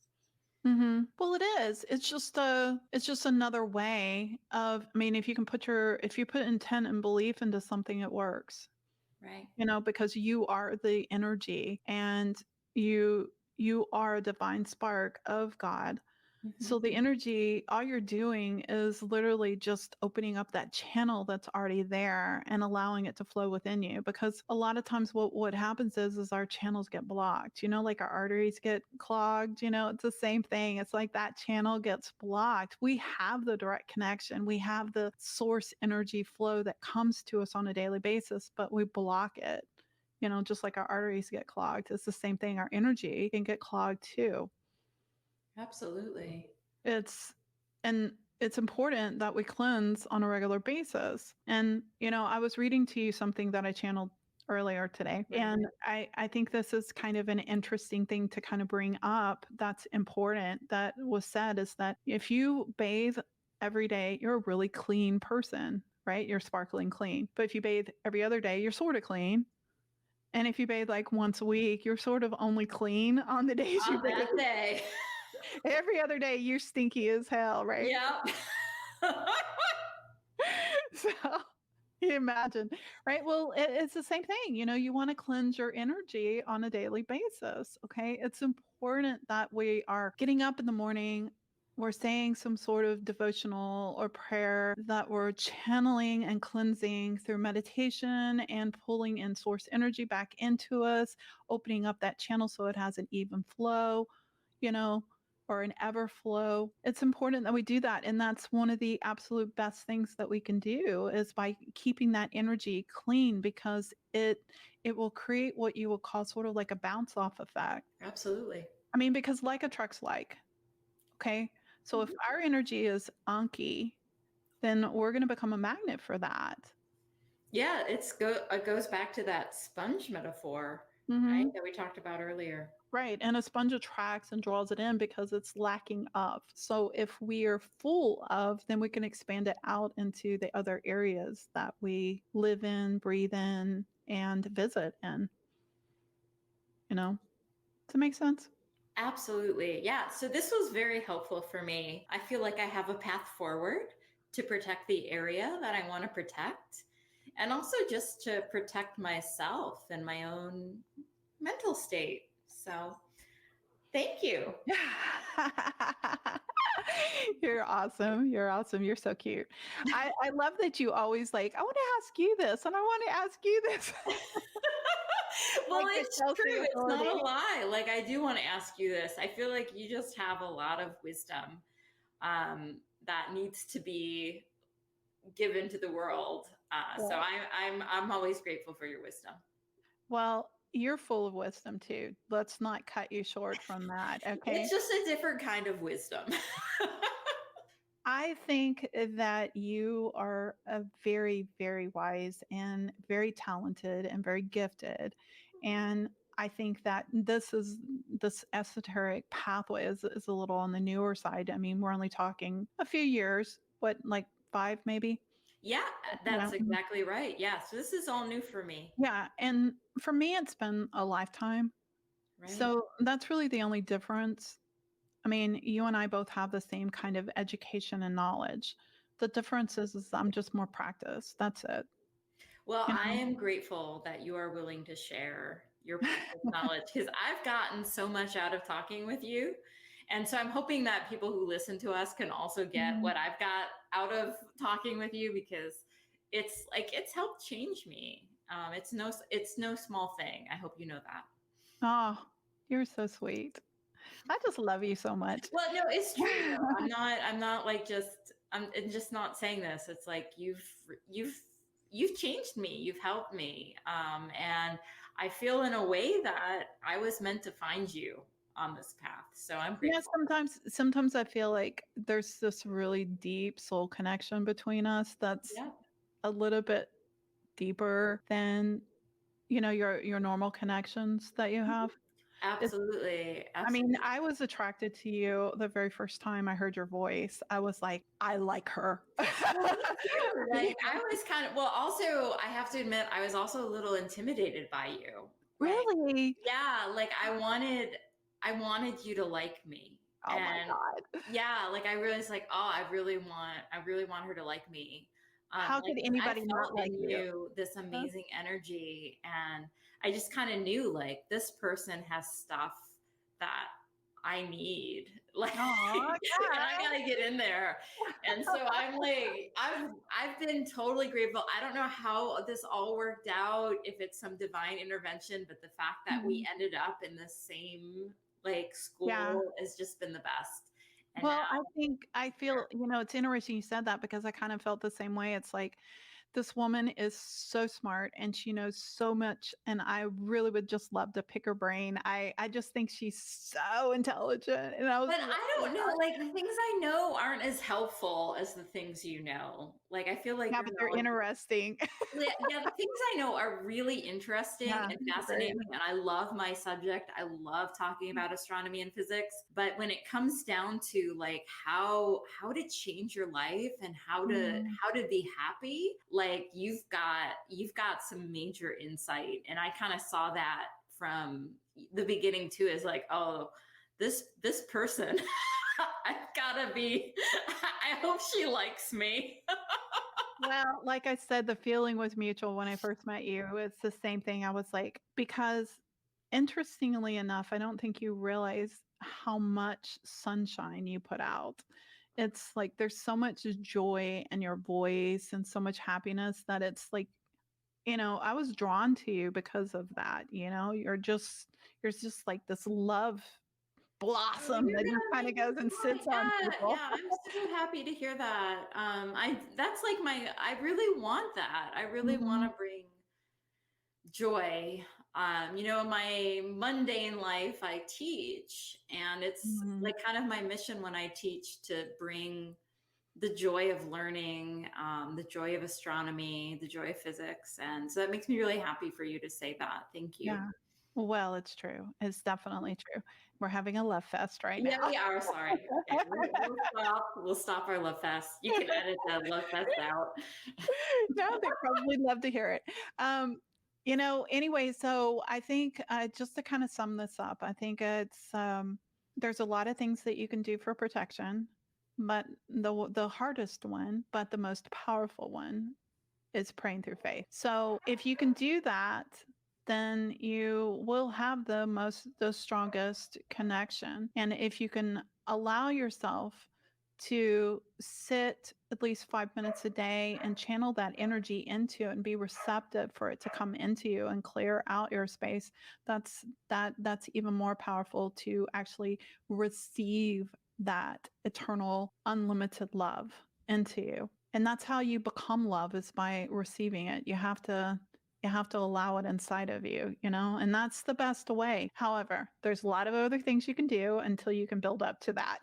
Mm-hmm. Well, it is. It's just another way of. I mean, if you put intent and belief into something, it works. Right. Because you are the energy, and you are a divine spark of God. So the energy, all you're doing is literally just opening up that channel that's already there and allowing it to flow within you. Because a lot of times what happens is our channels get blocked, like our arteries get clogged, it's the same thing. It's like that channel gets blocked. We have the direct connection. We have the source energy flow that comes to us on a daily basis, but we block it. Just like our arteries get clogged. It's the same thing. Our energy can get clogged too. Absolutely. It's important that we cleanse on a regular basis. And I was reading to you something that I channeled earlier today, and I think this is kind of an interesting thing to kind of bring up. That's important that was said, is that if you bathe every day, you're a really clean person, right? You're sparkling clean. But if you bathe every other day, you're sort of clean. And if you bathe like once a week, you're sort of only clean on the days you bathe. That day. Every other day, you're stinky as hell, right? Yeah. So you imagine, right? Well, it's the same thing. You want to cleanse your energy on a daily basis. Okay. It's important that we are getting up in the morning. We're saying some sort of devotional or prayer, that we're channeling and cleansing through meditation and pulling in source energy back into us, opening up that channel so it has an even flow, or an ever flow. It's important that we do that. And that's one of the absolute best things that we can do, is by keeping that energy clean, because it will create what you will call sort of like a bounce off effect. Absolutely. I mean, because like attracts like. Okay. So if our energy is unky, then we're going to become a magnet for that. Yeah, it goes back to that sponge metaphor, right, that we talked about earlier. Right. And a sponge attracts and draws it in because it's lacking of. So if we are full of, then we can expand it out into the other areas that we live in, breathe in, and visit in. Does that make sense? Absolutely. Yeah. So this was very helpful for me. I feel like I have a path forward to protect the area that I want to protect, and also just to protect myself and my own mental state. So thank you. You're awesome. You're awesome. You're so cute. I love that you always like, I want to ask you this and I want to ask you this. Well, it's true. It's not a lie. Like, I do want to ask you this. I feel like you just have a lot of wisdom that needs to be given to the world. So I'm always grateful for your wisdom. Well, you're full of wisdom too. Let's not cut you short from that. Okay. It's just a different kind of wisdom. I think that you are a very, very wise and very talented and very gifted. And I think that this esoteric pathway is a little on the newer side. I mean, we're only talking a few years, what, like 5 maybe? Yeah, Yeah. that's exactly right. Yeah, so this is all new for me, Yeah, and for me, it's been a lifetime. right? So that's really the only difference. I mean, you and I both have the same kind of education and knowledge. The difference is I'm just more practiced. That's it. Well, You I know? am grateful that you are willing to share your practice knowledge because I've gotten so much out of talking with you. And so I'm hoping that people who listen to us can also get Mhm. what I've got out of talking with you because it's like it's helped change me. It's no small thing. I hope you know that. Oh, you're so sweet. I just love you so much. Well, no, it's true though. I'm not like I'm just not saying this. It's like you've you've changed me. You've helped me. And I feel in a way that I was meant to find you on this path. So I'm Yeah, grateful. sometimes I feel like there's this really deep soul connection between us that's Yeah. a little bit deeper than, your normal connections that you Mhm. have. It's Absolutely. I mean, Absolutely. I was attracted to you the very first time I heard your voice. I was like, "I like her." Well, me too. Like I was kind of well, also I have to admit I was also a little intimidated by you. Like Really? yeah, like I wanted you to like me. Oh my And god. yeah, like I realized like, oh, I really want her to like me. How Like could 'cause I anybody not felt like in you? you this Huh? amazing energy and I just kind of knew like this person has stuff that I need. Like Aw, and I God. gotta get in there. And so I'm like, I've been totally grateful. I don't know how this all worked out, if it's some divine intervention, but the fact that we Mhm. ended up in the same like Yeah. school has just been the best. And Well, I now think I feel, it's interesting you said that because I kind of felt the same way. It's like this woman is so smart and she knows so much and I really would just love to pick her brain. I just think she's so intelligent and I was but like, I "Oh my don't know, god." like the things I know aren't as helpful as the things you know. Like I feel like Yeah, your but they're knowledge. interesting. Yeah, yeah, the things I know are really interesting Yeah, and very fascinating, and I love my subject. I love talking about astronomy and physics. But when it comes down to like how to change your life and mhm. how to be happy, like you've got some major insight, and I kind of saw that from the beginning too. Is like, oh, this person, I've gotta be. I hope she likes me. Well, like I said, the feeling was mutual when I first met you. It's the same thing. I was like, because interestingly enough, I don't think you realize how much sunshine you put out. It's like there's so much joy in your voice and so much happiness that it's like, I was drawn to you because of that. You're just like this love Oh, blossom you're that just gonna kind make of me goes and cry. sits on Yeah, people. yeah. I'm so happy to hear that. I that's like my. I really want that. I really want Mhm, to bring joy. My mundane life, I teach, and it's mhm. like kind of my mission when I teach to bring the joy of learning, the joy of astronomy, the joy of physics, and so that makes me really happy for you to say that. Thank you. Yeah. Well, it's true. It's definitely true. We're having a love fest right Yeah, now. we are. Sorry. Okay, we'll stop. We'll stop our love fest. You can edit the love fest out. No, they probably love to hear it. Anyway, so I think just to kind of sum this up, I think there's a lot of things that you can do for protection, but the hardest one, but the most powerful one is praying through faith. So if you can do that, then you will have the strongest connection. And if you can allow yourself to sit at least 5 minutes a day and channel that energy into it and be receptive for it to come into you and clear out your space, that's even more powerful to actually receive that eternal unlimited love into you. And that's how you become love, is by receiving it. You have to You have to allow it inside of you, and that's the best way. However, there's a lot of other things you can do until you can build up to that.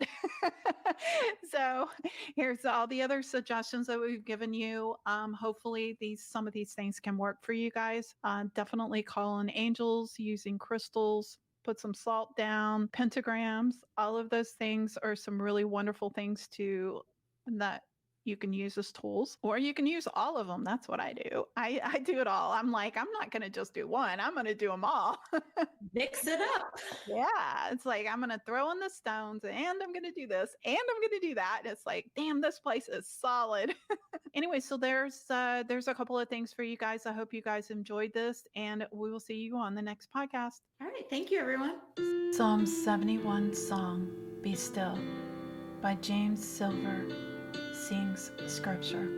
So here's all the other suggestions that we've given you. Hopefully some of these things can work for you guys. Definitely call on angels using crystals, put some salt down, pentagrams. All of those things are some really wonderful things that you can use as tools, or you can use all of them. That's what I do. I do it all. I'm like, I'm not going to just do one. I'm going to do them all. Mix it up. Yeah. It's like, I'm going to throw in the stones and I'm going to do this and I'm going to do that. And it's like, damn, this place is solid. Anyway, so there's a couple of things for you guys. I hope you guys enjoyed this, and we will see you on the next podcast. All right. Thank you, everyone. Psalm 71 Song, Be Still by James Silver sings scripture.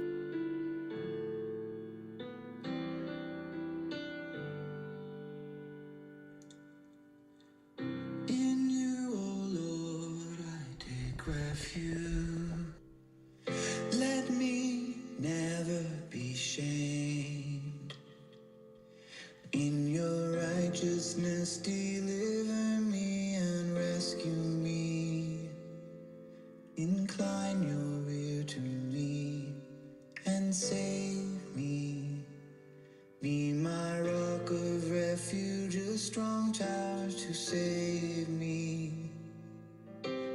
In you, O Lord, I take refuge. Let me never be shamed. In your righteousness, deliver me and rescue me. Incline your ear to me and save me. Be my rock of refuge, a strong tower to save me.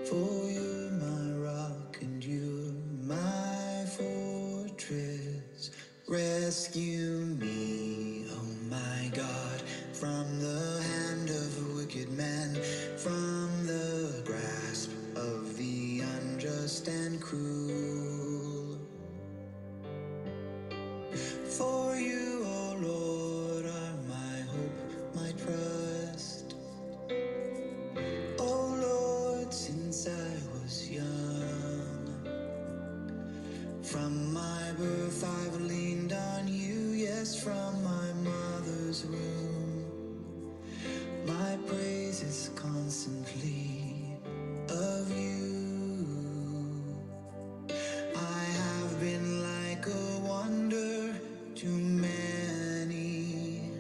For you're my rock and you're my fortress. Rescue me, oh my God, from the hand of wicked men, from the grasp of the unjust and cruel. For you, O Lord, are my hope, my trust. O Lord, since I was young, from my birth I've leaned on you, yes, from my mother's womb. My praise is constantly of you. I have been like a wonder to many,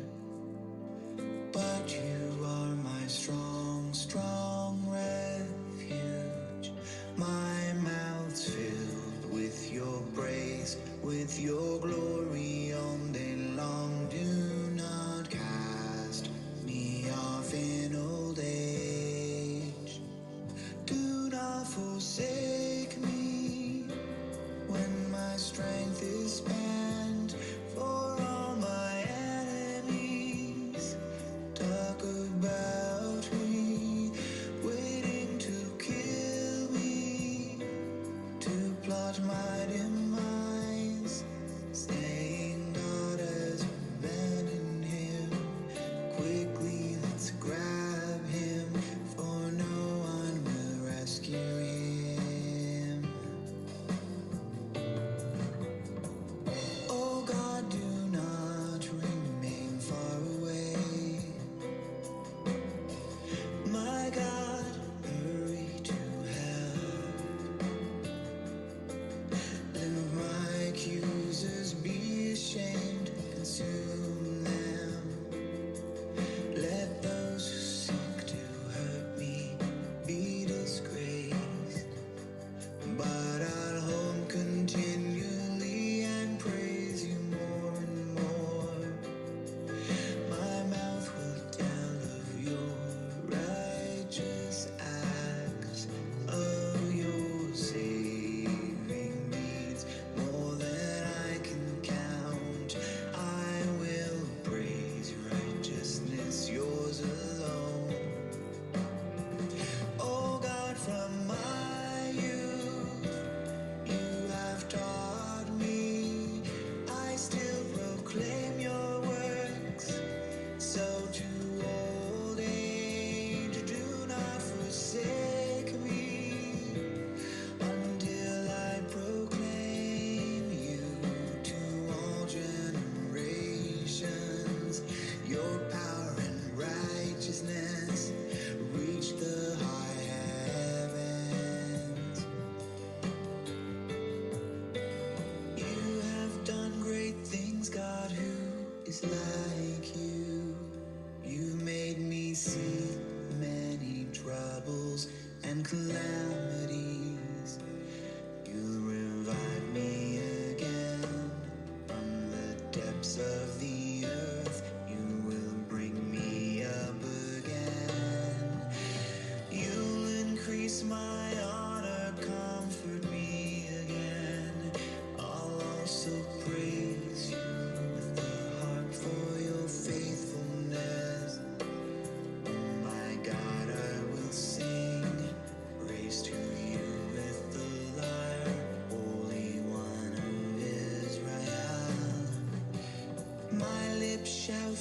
but you are my strong, strong refuge. My mouth's filled with your praise, with your glory all day long. Do not cast me off in old age. Do not forsake me when my strength is spent. For all my enemies talk about me, waiting to kill me, to plot my demise. Stay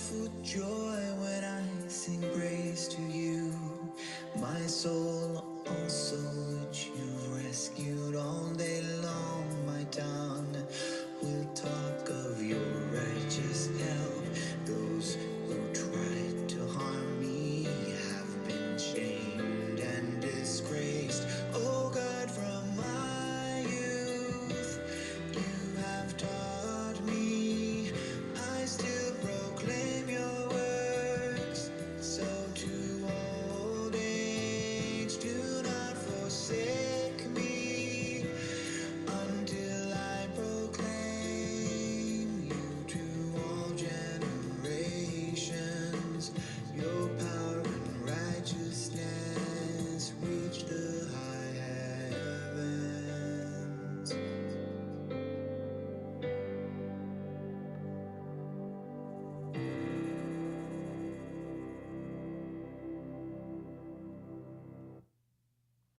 joyful joy when I sing praise.